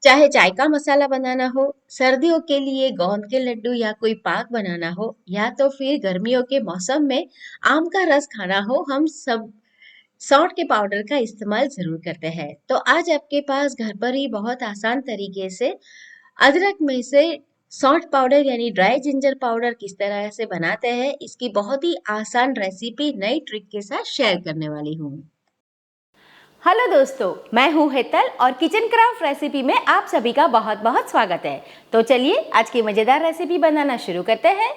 चाहे चाय का मसाला बनाना हो, सर्दियों के लिए गोंद के लड्डू या कोई पाक बनाना हो, या तो फिर गर्मियों के मौसम में आम का रस खाना हो, हम सब सौंठ के पाउडर का इस्तेमाल जरूर करते हैं। तो आज आपके पास घर पर ही बहुत आसान तरीके से अदरक में से सौंठ पाउडर यानी ड्राई जिंजर पाउडर किस तरह से बनाते हैं, इसकी बहुत ही आसान रेसिपी नई ट्रिक के साथ शेयर करने वाली हूँ। हेलो दोस्तों, मैं हूँ हेतल और किचन क्राफ्ट रेसिपी में आप सभी का बहुत बहुत स्वागत है। तो चलिए आज की मज़ेदार रेसिपी बनाना शुरू करते हैं।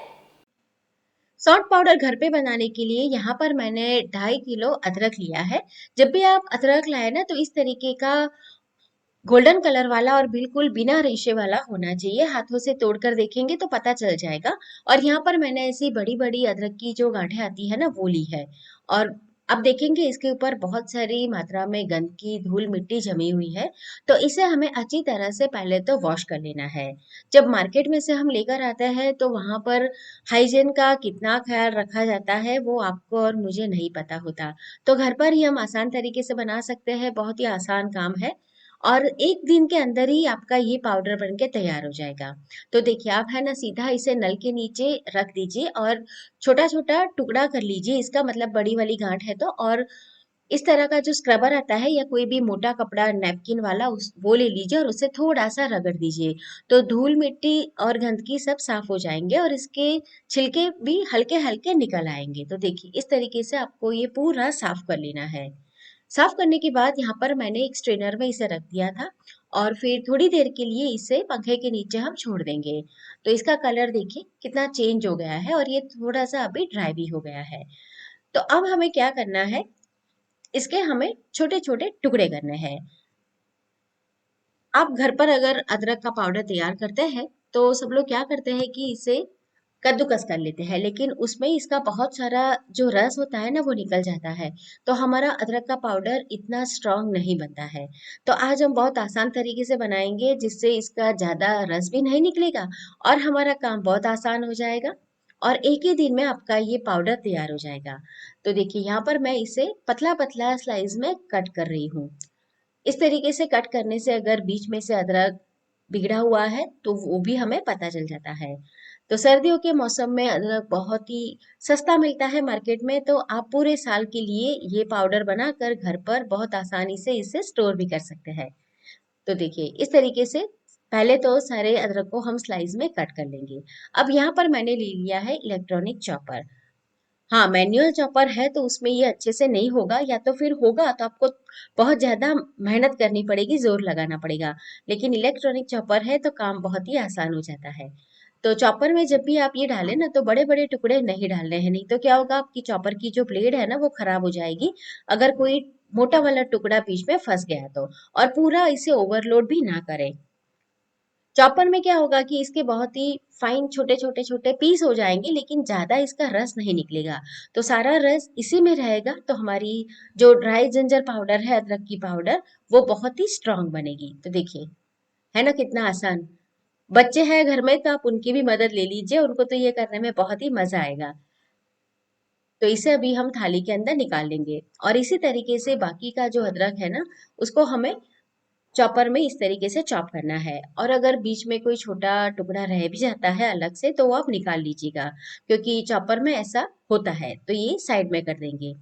सौंठ पाउडर घर पे बनाने के लिए यहाँ पर मैंने 2.5 किलो अदरक लिया है। जब भी आप अदरक लाए ना, तो इस तरीके का गोल्डन कलर वाला और बिल्कुल बिना रेशे वाला होना चाहिए। हाथों से तोड़कर देखेंगे तो पता चल जाएगा। और यहाँ पर मैंने ऐसी बड़ी बड़ी अदरक की जो गांठें आती है ना, वो ली है। और अब देखेंगे इसके ऊपर बहुत सारी मात्रा में गंदगी धूल मिट्टी जमी हुई है। तो इसे हमें अच्छी तरह से पहले तो वॉश कर लेना है। जब मार्केट में से हम लेकर आते हैं तो वहां पर हाइजीन का कितना ख्याल रखा जाता है वो आपको और मुझे नहीं पता होता। तो घर पर ही हम आसान तरीके से बना सकते हैं, बहुत ही आसान काम है। और एक दिन के अंदर ही आपका ये पाउडर बन के तैयार हो जाएगा। तो देखिए, आप है ना सीधा इसे नल के नीचे रख दीजिए और छोटा छोटा टुकड़ा कर लीजिए इसका, मतलब बड़ी वाली गांठ है तो। और इस तरह का जो स्क्रबर आता है या कोई भी मोटा कपड़ा नैपकिन वाला, उस वो ले लीजिए और उसे थोड़ा सा रगड़ दीजिए। तो धूल मिट्टी और गंदगी सब साफ हो जाएंगे और इसके छिलके भी हल्के हल्के निकल आएंगे। तो देखिए, इस तरीके से आपको ये पूरा साफ कर लेना है। साफ करने के बाद यहाँ पर मैंने एक स्ट्रेनर में इसे रख दिया था और फिर थोड़ी देर के लिए इसे पंखे के नीचे हम छोड़ देंगे। तो इसका कलर देखिए कितना चेंज हो गया है और ये थोड़ा सा अभी ड्राई भी हो गया है। तो अब हमें क्या करना है, इसके हमें छोटे छोटे टुकड़े करने हैं। आप घर पर अगर अदरक का पाउडर तैयार करते हैं तो सब लोग क्या करते हैं कि इसे कद्दूकस कर लेते हैं, लेकिन उसमें इसका बहुत सारा जो रस होता है ना, वो निकल जाता है। तो हमारा अदरक का पाउडर इतना स्ट्रांग नहीं बनता है। तो आज हम बहुत आसान तरीके से बनाएंगे जिससे इसका ज्यादा रस भी नहीं निकलेगा और हमारा काम बहुत आसान हो जाएगा। और एक ही दिन में आपका ये पाउडर तैयार हो जाएगा। तो देखिए, यहाँ पर मैं इसे पतला पतला स्लाइस में कट कर रही हूँ। इस तरीके से कट करने से अगर बीच में से अदरक बिगड़ा हुआ है तो वो भी हमें पता चल जाता है। तो सर्दियों के मौसम में अदरक बहुत ही सस्ता मिलता है मार्केट में, तो आप पूरे साल के लिए ये पाउडर बनाकर घर पर बहुत आसानी से इसे स्टोर भी कर सकते हैं। तो देखिए, इस तरीके से पहले तो सारे अदरक को हम स्लाइस में कट कर लेंगे। अब यहाँ पर मैंने ले लिया है इलेक्ट्रॉनिक चॉपर। हाँ, मैनुअल चॉपर है तो उसमें ये अच्छे से नहीं होगा, या तो फिर होगा तो आपको बहुत ज्यादा मेहनत करनी पड़ेगी, जोर लगाना पड़ेगा। लेकिन इलेक्ट्रॉनिक चॉपर है तो काम बहुत ही आसान हो जाता है। तो चॉपर में जब भी आप ये डालें ना, तो बड़े बड़े टुकड़े नहीं डालने हैं, नहीं तो क्या होगा, आपकी चॉपर की जो ब्लेड है ना वो खराब हो जाएगी अगर कोई मोटा वाला टुकड़ा बीच में फंस गया तो। और पूरा इसे ओवरलोड भी ना करें। चॉपर में क्या होगा कि इसके बहुत ही फाइन छोटे छोटे छोटे पीस हो जाएंगे, लेकिन ज्यादा इसका रस नहीं निकलेगा। तो सारा रस इसी में रहेगा, तो हमारी जो ड्राई जिंजर पाउडर है, अदरक की पाउडर, वो बहुत ही स्ट्रांग बनेगी। तो देखिए, है ना कितना आसान। बच्चे हैं घर में तो आप उनकी भी मदद ले लीजिए, उनको तो ये करने में बहुत ही मजा आएगा। तो इसे अभी हम थाली के अंदर निकाल लेंगे और इसी तरीके से बाकी का जो अदरक है ना, उसको हमें चॉपर में इस तरीके से चॉप करना है। और अगर बीच में कोई छोटा टुकड़ा रह भी जाता है अलग से तो वो आप निकाल लीजिएगा, क्योंकि चॉपर में ऐसा होता है, तो ये साइड में कर देंगे।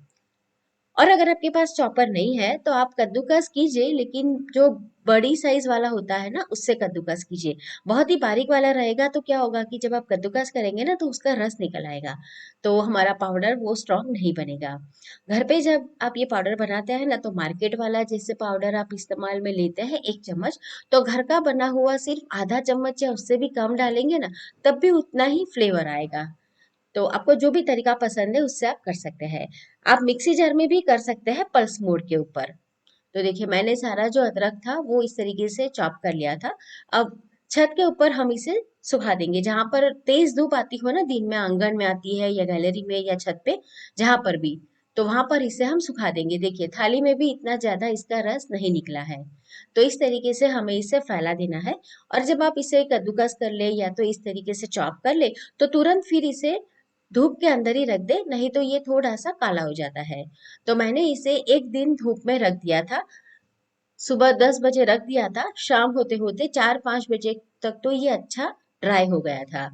और अगर आपके पास चॉपर नहीं है तो आप कद्दूकस कीजिए, लेकिन जो बड़ी साइज वाला होता है ना, उससे कद्दूकस कीजिए। बहुत ही बारीक वाला रहेगा तो क्या होगा कि जब आप कद्दूकस करेंगे ना तो उसका रस निकल आएगा, तो हमारा पाउडर वो स्ट्रांग नहीं बनेगा। घर पे जब आप ये पाउडर बनाते हैं ना, तो मार्केट वाला जैसे पाउडर आप इस्तेमाल में लेते हैं 1 चम्मच, तो घर का बना हुआ सिर्फ आधा चम्मच या उससे भी कम डालेंगे ना, तब भी उतना ही फ्लेवर आएगा। तो आपको जो भी तरीका पसंद है उससे आप कर सकते हैं। आप मिक्सी जार में भी कर सकते हैं पल्स मोड के ऊपर। तो देखिए, मैंने सारा जो अदरक था वो इस तरीके से चॉप कर लिया था। अब छत के ऊपर हम इसे सुखा देंगे, जहां पर तेज धूप आती हो ना, दिन में आंगन में आती है या गैलरी में या छत पे, जहां पर भी, तो वहां पर इसे हम सुखा देंगे। देखिए, थाली में भी इतना ज्यादा इसका रस नहीं निकला है। तो इस तरीके से हमें इसे फैला देना है। और जब आप इसे कद्दूकस कर ले या तो इस तरीके से चॉप कर ले, तो तुरंत फिर इसे धूप के अंदर ही रख दे, नहीं तो ये थोड़ा सा काला हो जाता है। तो मैंने इसे एक दिन धूप में रख दिया था। सुबह 10 बजे रख दिया था, शाम होते होते 4-5 बजे तक तो ये अच्छा ड्राई हो गया था।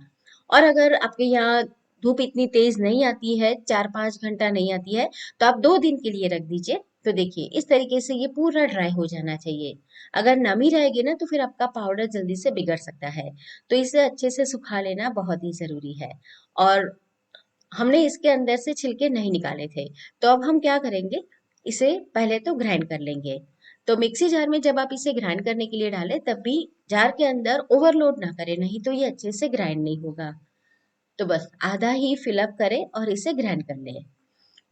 और अगर आपके यहाँ धूप इतनी तेज नहीं आती है, 4-5 घंटा नहीं आती है, तो आप 2 दिन के लिए रख दीजिए। तो देखिए इस तरीके से ये पूरा ड्राई हो जाना चाहिए। अगर नमी रहेगी ना तो फिर आपका पाउडर जल्दी से बिगड़ सकता है। तो इसे अच्छे से सुखा लेना बहुत ही जरूरी है। और हमने इसके अंदर से छिलके नहीं निकाले थे, तो अब हम क्या करेंगे, इसे पहले तो ग्राइंड कर लेंगे। तो मिक्सी जार में जब आप इसे ग्राइंड करने के लिए डालें तब भी जार के अंदर ओवरलोड ना करें, नहीं तो ये अच्छे से ग्राइंड नहीं होगा। तो बस आधा ही फिलअप करें और इसे ग्राइंड कर लें।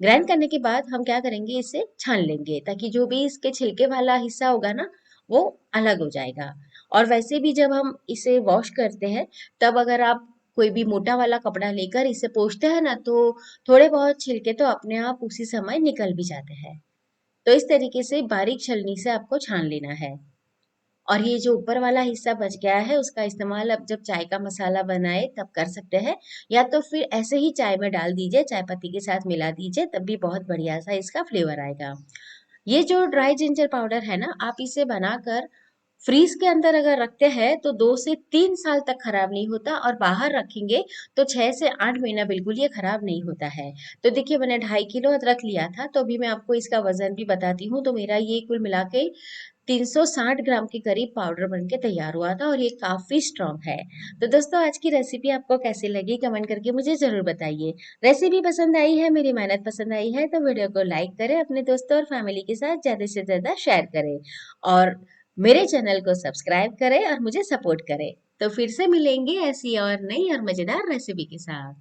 ग्राइंड करने के बाद हम क्या करेंगे, इसे छान लेंगे ताकि जो भी इसके छिलके वाला हिस्सा होगा ना वो अलग हो जाएगा। और वैसे भी जब हम इसे वॉश करते हैं तब अगर आप कोई भी मोटा वाला कपड़ा लेकर इसे पोंछते हैं ना तो थोड़े बहुत छिलके तो अपने आप उसी समय निकल भी जाते हैं। तो इस तरीके से बारीक छलनी से आपको छान लेना है। और ये जो ऊपर वाला हिस्सा बच गया है उसका इस्तेमाल अब जब चाय का मसाला बनाए तब कर सकते हैं, या तो फिर ऐसे ही चाय में डाल दीजिए, चाय पत्ती के साथ मिला दीजिए, तब भी बहुत बढ़िया सा इसका फ्लेवर आएगा। ये जो ड्राई जिंजर पाउडर है ना, आप इसे बनाकर फ्रीज के अंदर अगर रखते हैं तो 2 से 3 साल तक खराब नहीं होता, और बाहर रखेंगे तो 6 से 8 महीना बिल्कुल ये खराब नहीं होता है। तो देखिए मैंने 2.5 किलो अदरक लिया था, तो अभी मैं आपको इसका वजन भी बताती हूँ। तो मेरा ये कुल मिला के 360 ग्राम के करीब पाउडर बन के तैयार हुआ था, और ये काफी स्ट्रांग है। तो दोस्तों आज की रेसिपी आपको कैसी लगी कमेंट करके मुझे जरूर बताइए। रेसिपी पसंद आई है, मेरी मेहनत पसंद आई है, तो वीडियो को लाइक करें, अपने दोस्तों और फैमिली के साथ ज्यादा से ज्यादा शेयर करें, और मेरे चैनल को सब्सक्राइब करें और मुझे सपोर्ट करें। तो फिर से मिलेंगे ऐसी और नई और मजेदार रेसिपी के साथ।